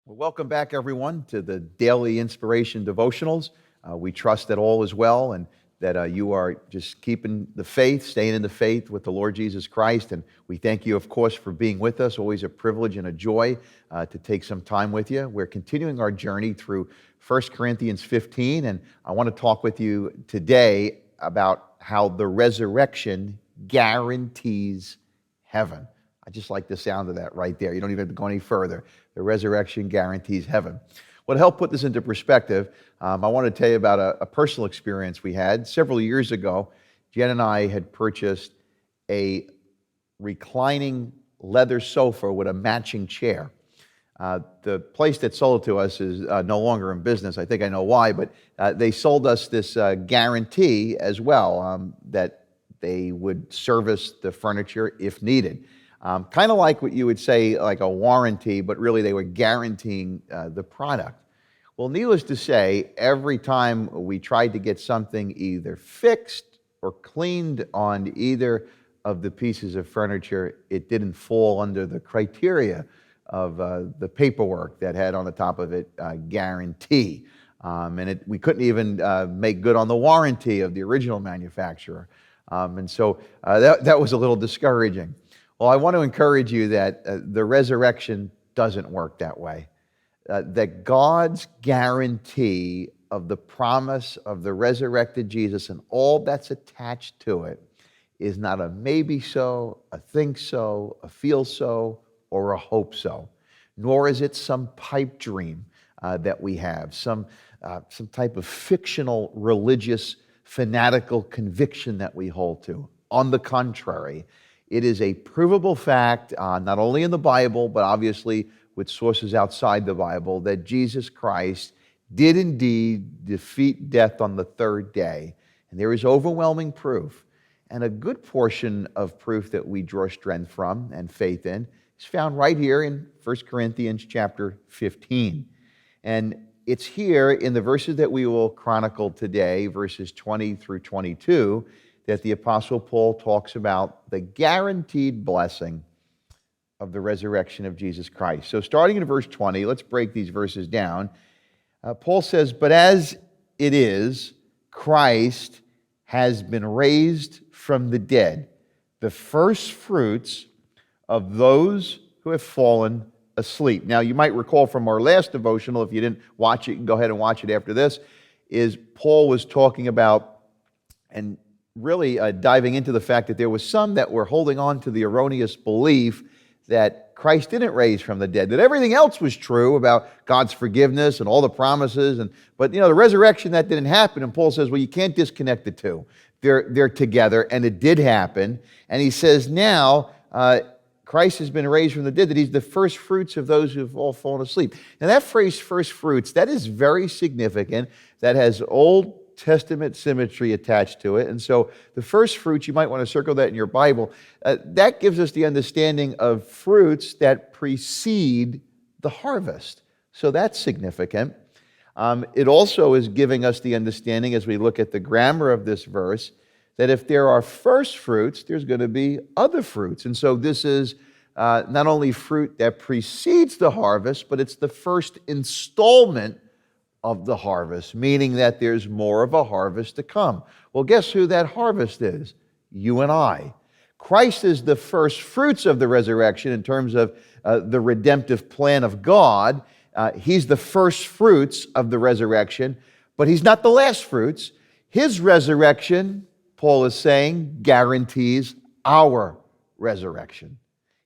Well, welcome back, everyone, to the Daily Inspiration Devotionals. We trust that all is well and that you are just keeping the faith, staying in the faith with the Lord Jesus Christ. And we thank you, of course, for being with us. Always a privilege and a joy to take some time with you. We're continuing our journey through 1 Corinthians 15, and I want to talk with you today about how the resurrection guarantees heaven. I just like the sound of that right there. You don't even have to go any further. The resurrection guarantees heaven. Well, to help put this into perspective, I want to tell you about a personal experience we had. Several years ago, Jen and I had purchased a reclining leather sofa with a matching chair. The place that sold it to us is no longer in business. I think I know why, but they sold us this guarantee as well, that they would service the furniture if needed. Kind of like what you would say, like a warranty, but really they were guaranteeing the product. Well, needless to say, every time we tried to get something either fixed or cleaned on either of the pieces of furniture, it didn't fall under the criteria of the paperwork that had on the top of it guarantee. We couldn't even make good on the warranty of the original manufacturer. So that was a little discouraging. Well, I want to encourage you that the resurrection doesn't work that way. That God's guarantee of the promise of the resurrected Jesus and all that's attached to it is not a maybe so, a think so, a feel so, or a hope so. Nor is it some pipe dream that we have, some type of fictional religious fanatical conviction that we hold to. On the contrary, it is a provable fact, not only in the Bible, but obviously with sources outside the Bible, that Jesus Christ did indeed defeat death on the third day. And there is overwhelming proof. And a good portion of proof that we draw strength from and faith in is found right here in 1 Corinthians chapter 15. And it's here in the verses that we will chronicle today, verses 20 through 22, that the Apostle Paul talks about the guaranteed blessing of the resurrection of Jesus Christ. So starting in verse 20, let's break these verses down. Paul says, "But as it is, Christ has been raised from the dead, the first fruits of those who have fallen asleep." Now, you might recall from our last devotional, if you didn't watch it, you can go ahead and watch it after this, is Paul was talking about and really diving into the fact that there was some that were holding on to the erroneous belief that Christ didn't raise from the dead, that everything else was true about God's forgiveness and all the promises, but the resurrection, that didn't happen. And Paul says, well, you can't disconnect the two. They're together, and it did happen. And he says now Christ has been raised from the dead, that he's the first fruits of those who have all fallen asleep. Now that phrase, first fruits, that is very significant. That has Old Testament symmetry attached to it. And so the first fruits, you might want to circle that in your Bible, that gives us the understanding of fruits that precede the harvest. So that's significant. It also is giving us the understanding, as we look at the grammar of this verse, that if there are first fruits, there's going to be other fruits. And so this is not only fruit that precedes the harvest, but it's the first installment of the harvest, meaning that there's more of a harvest to come. Well, guess who that harvest is? You and I. Christ is the first fruits of the resurrection in terms of the redemptive plan of God. He's the first fruits of the resurrection, but he's not the last fruits. His resurrection, Paul is saying, guarantees our resurrection.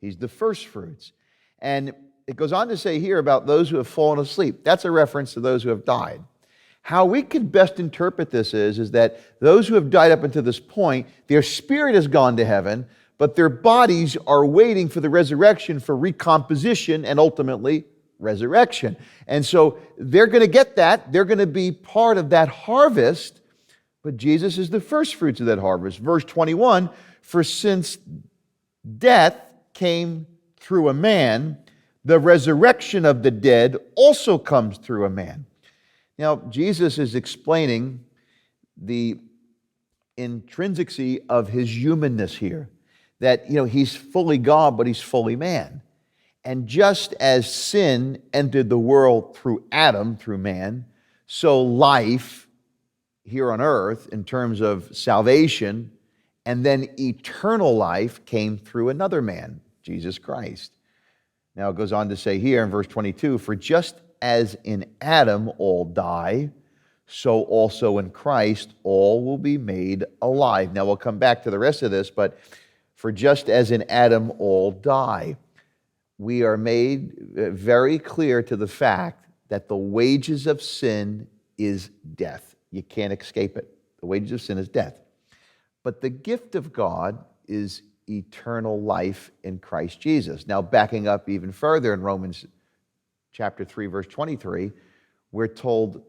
He's the first fruits. And it goes on to say here about those who have fallen asleep. That's a reference to those who have died. How we can best interpret this is that those who have died up until this point, their spirit has gone to heaven, but their bodies are waiting for the resurrection, for recomposition, and ultimately resurrection. And so they're going to get that. They're going to be part of that harvest, but Jesus is the first fruits of that harvest. Verse 21, "For since death came through a man, the resurrection of the dead also comes through a man." Now, Jesus is explaining the intrinsicy of his humanness here. That, he's fully God, but he's fully man. And just as sin entered the world through Adam, through man, so life here on earth in terms of salvation and then eternal life came through another man, Jesus Christ. Now it goes on to say here in verse 22, for just as in Adam all die, so also in Christ all will be made alive. Now we'll come back to the rest of this, but for just as in Adam all die, we are made very clear to the fact that the wages of sin is death. You can't escape it. The wages of sin is death. But the gift of God is eternal life in Christ Jesus. Now, backing up even further in Romans chapter 3, verse 23, we're told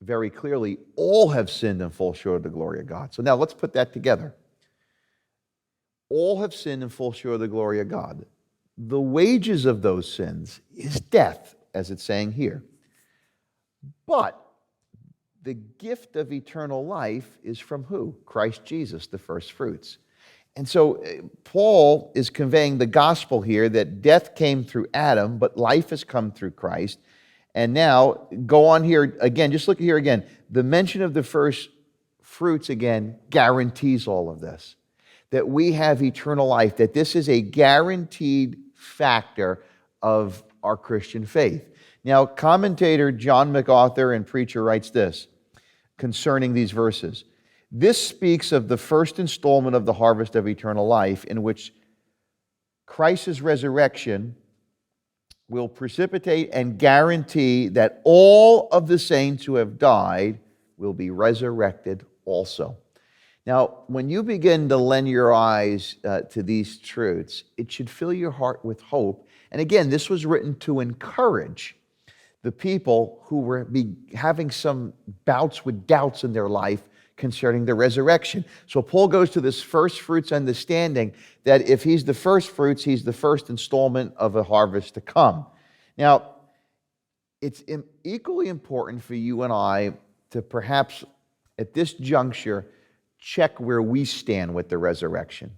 very clearly, all have sinned and fall short of the glory of God. So now let's put that together. All have sinned and fall short of the glory of God. The wages of those sins is death, as it's saying here. But the gift of eternal life is from who? Christ Jesus, the first fruits. And so Paul is conveying the gospel here that death came through Adam, but life has come through Christ. And now, go on here again, just look here again. The mention of the first fruits again guarantees all of this. That we have eternal life, that this is a guaranteed factor of our Christian faith. Now, commentator John MacArthur and preacher writes this concerning these verses. This speaks of the first installment of the harvest of eternal life, in which Christ's resurrection will precipitate and guarantee that all of the saints who have died will be resurrected also. Now, when you begin to lend your eyes to these truths, it should fill your heart with hope. And again, this was written to encourage the people who were having some bouts with doubts in their life concerning the resurrection. So Paul goes to this first fruits understanding that if he's the first fruits, he's the first installment of a harvest to come. Now, it's equally important for you and I to perhaps at this juncture check where we stand with the resurrection.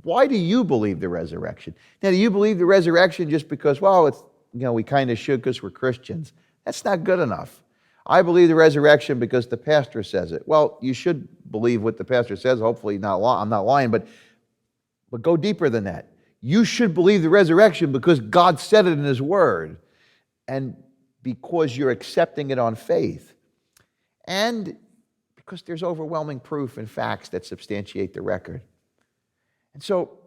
Why do you believe the resurrection? Now, do you believe the resurrection just because, well, it's, we kind of should because we're Christians? That's not good enough. I believe the resurrection because the pastor says it. Well, you should believe what the pastor says. Hopefully I'm not lying, but go deeper than that. You should believe the resurrection because God said it in His Word and because you're accepting it on faith and because there's overwhelming proof and facts that substantiate the record. And so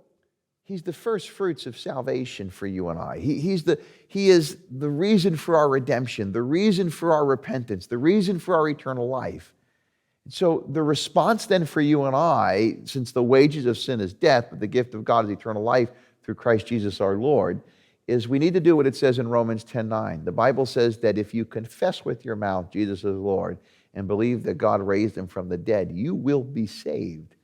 He's the first fruits of salvation for you and I. He is the reason for our redemption, the reason for our repentance, the reason for our eternal life. And so the response then for you and I, since the wages of sin is death, but the gift of God is eternal life through Christ Jesus our Lord, is we need to do what it says in Romans 10:9. The Bible says that if you confess with your mouth Jesus is Lord and believe that God raised Him from the dead, you will be saved.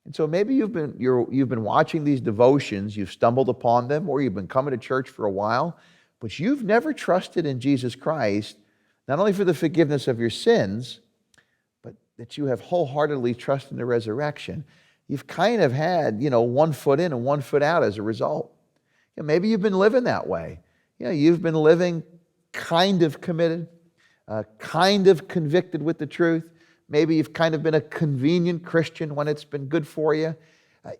And so maybe you've been watching these devotions, you've stumbled upon them, or you've been coming to church for a while, but you've never trusted in Jesus Christ, not only for the forgiveness of your sins, but that you have wholeheartedly trusted in the resurrection. You've kind of had, one foot in and one foot out as a result. Maybe you've been living that way. You've been living kind of committed, kind of convicted with the truth. Maybe you've kind of been a convenient Christian when it's been good for you.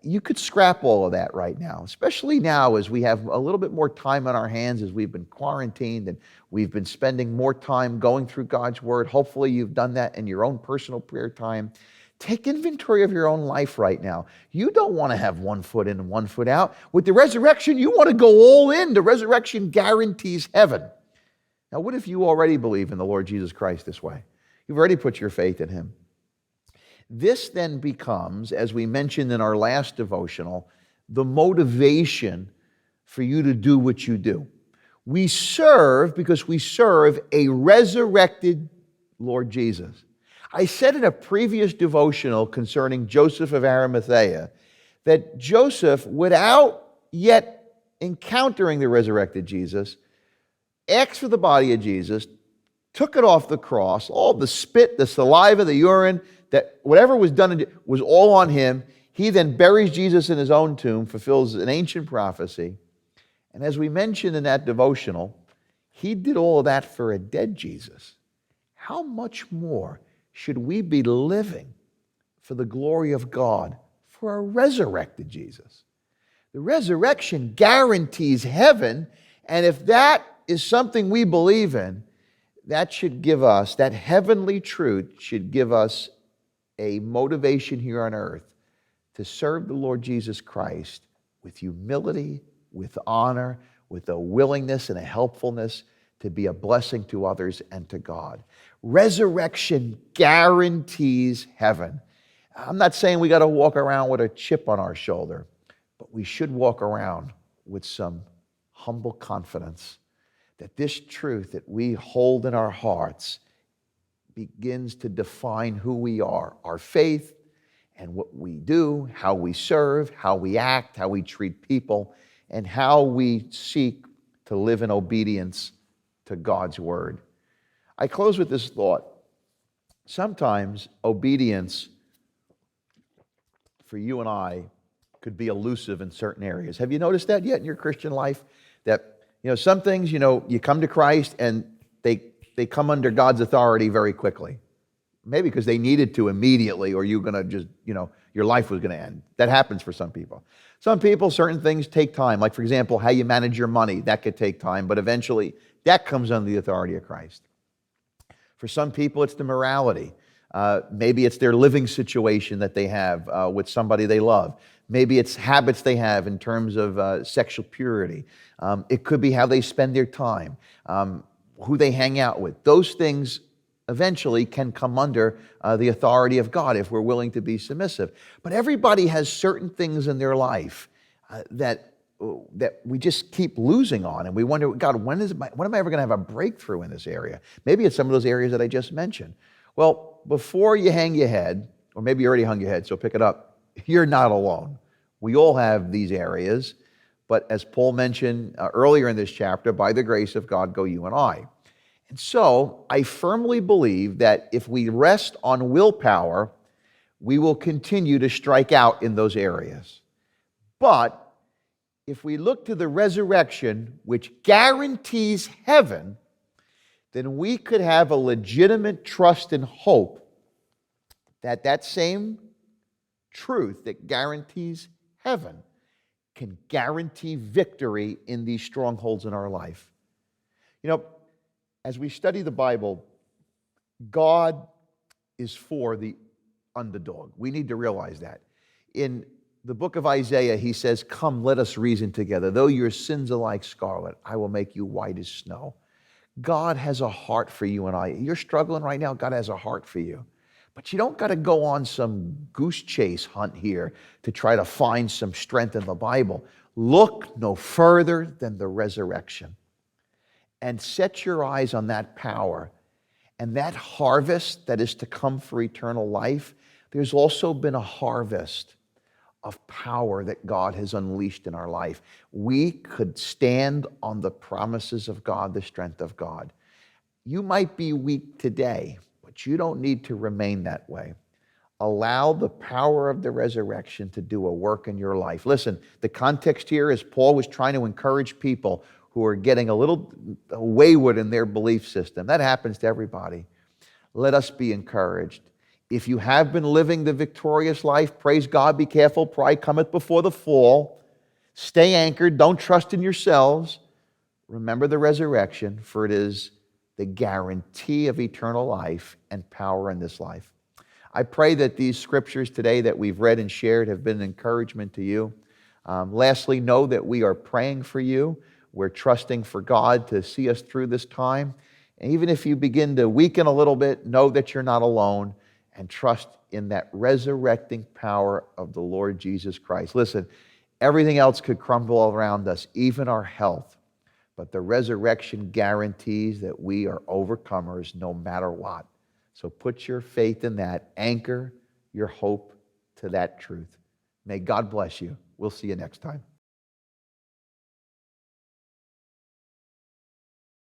You could scrap all of that right now, especially now as we have a little bit more time on our hands as we've been quarantined and we've been spending more time going through God's Word. Hopefully you've done that in your own personal prayer time. Take inventory of your own life right now. You don't want to have one foot in and one foot out. With the resurrection, you want to go all in. The resurrection guarantees heaven. Now, what if you already believe in the Lord Jesus Christ this way? You've already put your faith in Him. This then becomes, as we mentioned in our last devotional, the motivation for you to do what you do. We serve because we serve a resurrected Lord Jesus. I said in a previous devotional concerning Joseph of Arimathea that Joseph, without yet encountering the resurrected Jesus, asked for the body of Jesus, took it off the cross, all the spit, the saliva, the urine, that whatever was done was all on him. He then buries Jesus in his own tomb, fulfills an ancient prophecy, And as we mentioned in that devotional, he did all of that for a dead Jesus. How much more should we be living for the glory of God for a resurrected Jesus? The resurrection guarantees heaven, and if that is something we believe in, that should give us, that heavenly truth should give us a motivation here on earth to serve the Lord Jesus Christ with humility, with honor, with a willingness and a helpfulness to be a blessing to others and to God. Resurrection guarantees heaven. I'm not saying we got to walk around with a chip on our shoulder, but we should walk around with some humble confidence that this truth that we hold in our hearts begins to define who we are, our faith, and what we do, how we serve, how we act, how we treat people, and how we seek to live in obedience to God's word. I close with this thought. Sometimes obedience for you and I could be elusive in certain areas. Have you noticed that yet in your Christian life? That, some things, you come to Christ and they come under God's authority very quickly. Maybe because they needed to immediately, or you're going to just, your life was going to end. That happens for some people. Some people, certain things take time. Like, for example, how you manage your money. That could take time, but eventually that comes under the authority of Christ. For some people, it's the morality. Maybe it's their living situation that they have with somebody they love. Maybe it's habits they have in terms of sexual purity. It could be how they spend their time, who they hang out with. Those things eventually can come under the authority of God if we're willing to be submissive. But everybody has certain things in their life that we just keep losing on, and we wonder, God, when am I ever going to have a breakthrough in this area? Maybe it's some of those areas that I just mentioned. Well, before you hang your head, or maybe you already hung your head, so pick it up, you're not alone. We all have these areas, but as Paul mentioned earlier in this chapter, by the grace of God go you and I. And so I firmly believe that if we rest on willpower, we will continue to strike out in those areas. But if we look to the resurrection, which guarantees heaven, then we could have a legitimate trust and hope that that same truth that guarantees heaven can guarantee victory in these strongholds in our life. As we study the Bible, God is for the underdog. We need to realize that. In the book of Isaiah, he says, "Come, let us reason together. Though your sins are like scarlet, I will make you white as snow." God has a heart for you and I. You're struggling right now, God has a heart for you. But you don't got to go on some goose chase hunt here to try to find some strength in the Bible. Look no further than the resurrection. And set your eyes on that power and that harvest that is to come for eternal life. There's also been a harvest of power that God has unleashed in our life. We could stand on the promises of God, the strength of God. You might be weak today, but you don't need to remain that way. Allow the power of the resurrection to do a work in your life. Listen, the context here is Paul was trying to encourage people who are getting a little wayward in their belief system. That happens to everybody. Let us be encouraged. If you have been living the victorious life, praise God, be careful. Pride cometh before the fall. Stay anchored. Don't trust in yourselves. Remember the resurrection, for it is the guarantee of eternal life and power in this life. I pray that these scriptures today that we've read and shared have been an encouragement to you. Lastly, know that we are praying for you. We're trusting for God to see us through this time. And even if you begin to weaken a little bit, know that you're not alone and trust in that resurrecting power of the Lord Jesus Christ. Listen, everything else could crumble around us, even our health. But the resurrection guarantees that we are overcomers no matter what. So put your faith in that. Anchor your hope to that truth. May God bless you. We'll see you next time.